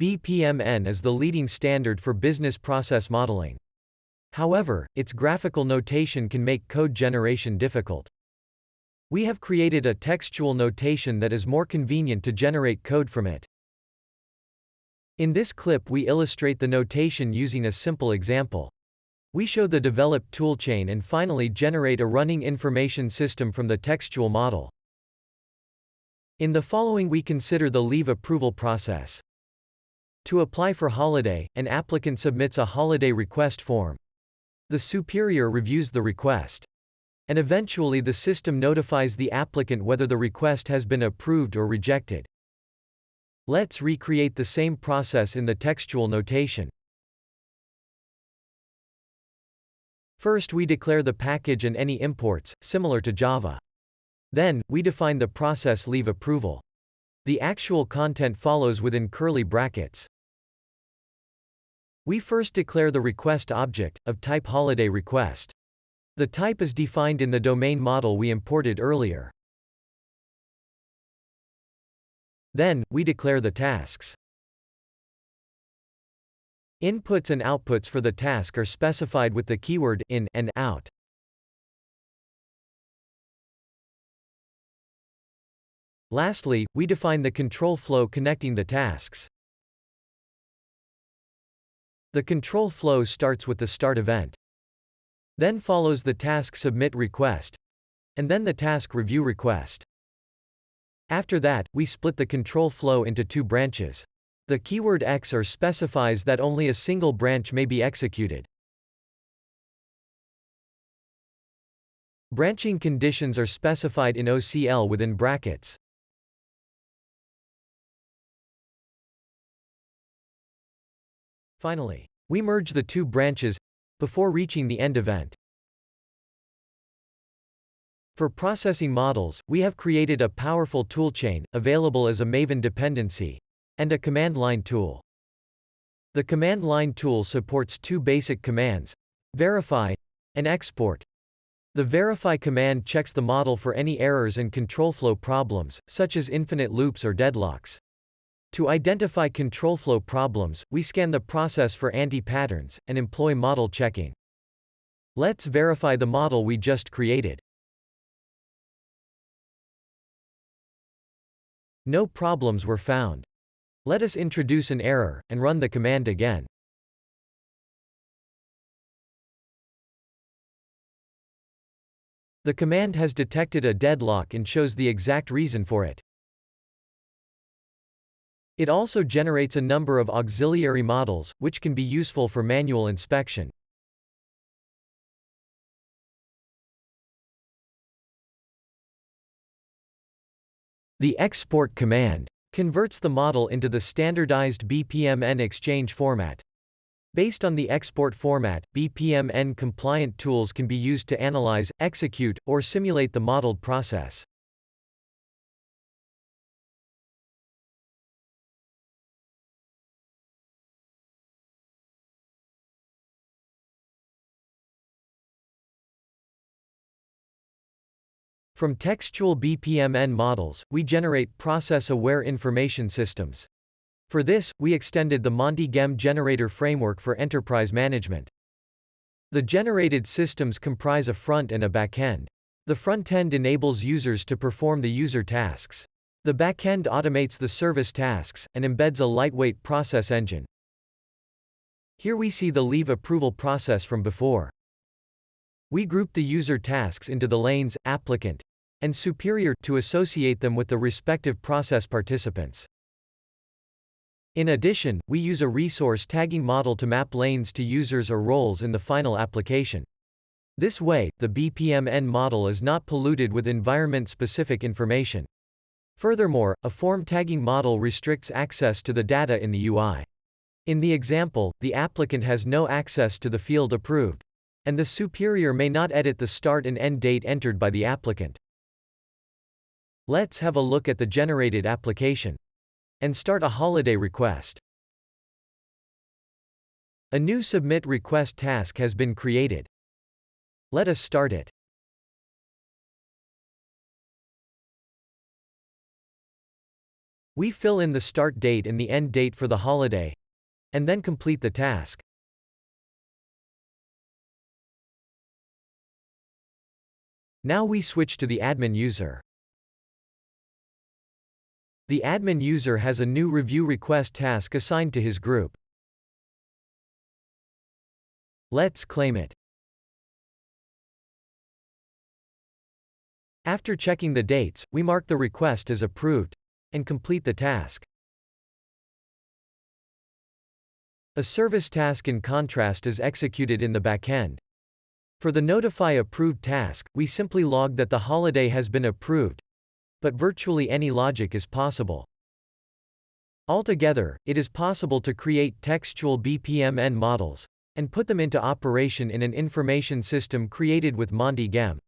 BPMN is the leading standard for business process modeling. However, its graphical notation can make code generation difficult. We have created a textual notation that is more convenient to generate code from it. In this clip we illustrate the notation using a simple example. We show the developed toolchain and finally generate a running information system from the textual model. In the following we consider the leave approval process. To apply for holiday, an applicant submits a holiday request form. The superior reviews the request. And eventually the system notifies the applicant whether the request has been approved or rejected. Let's recreate the same process in the textual notation. First we declare the package and any imports, similar to Java. Then, we define the process leave approval. The actual content follows within curly brackets. We first declare the request object, of type holiday request. The type is defined in the domain model we imported earlier. Then, we declare the tasks. Inputs and outputs for the task are specified with the keyword in and out. Lastly, we define the control flow connecting the tasks. The control flow starts with the start event. Then follows the task submit request. And then the task review request. After that, we split the control flow into two branches. The keyword XOR specifies that only a single branch may be executed. Branching conditions are specified in OCL within brackets. Finally, we merge the two branches before reaching the end event. For processing models, we have created a powerful toolchain, available as a Maven dependency, and a command line tool. The command line tool supports two basic commands: verify and export. The verify command checks the model for any errors and control flow problems, such as infinite loops or deadlocks. To identify control flow problems, we scan the process for anti-patterns, and employ model checking. Let's verify the model we just created. No problems were found. Let us introduce an error, and run the command again. The command has detected a deadlock and shows the exact reason for it. It also generates a number of auxiliary models, which can be useful for manual inspection. The export command converts the model into the standardized BPMN exchange format. Based on the export format, BPMN compliant tools can be used to analyze, execute, or simulate the modeled process. From textual BPMN models, we generate process-aware information systems. For this, we extended the Monty-Gem generator framework for enterprise management. The generated systems comprise a front and a backend. The front-end enables users to perform the user tasks. The backend automates the service tasks, and embeds a lightweight process engine. Here we see the leave approval process from before. We grouped the user tasks into the lanes, applicant, and superior to associate them with the respective process participants. In addition, we use a resource tagging model to map lanes to users or roles in the final application. This way, the BPMN model is not polluted with environment-specific information. Furthermore, a form tagging model restricts access to the data in the UI. In the example, the applicant has no access to the field approved, and the superior may not edit the start and end date entered by the applicant. Let's have a look at the generated application. And start a holiday request. A new submit request task has been created. Let us start it. We fill in the start date and the end date for the holiday, and then complete the task. Now we switch to the admin user. The admin user has a new review request task assigned to his group. Let's claim it. After checking the dates, we mark the request as approved and complete the task. A service task in contrast is executed in the backend. For the notify approved task, we simply log that the holiday has been approved, but virtually any logic is possible. Altogether, it is possible to create textual BPMN models and put them into operation in an information system created with MontyGem.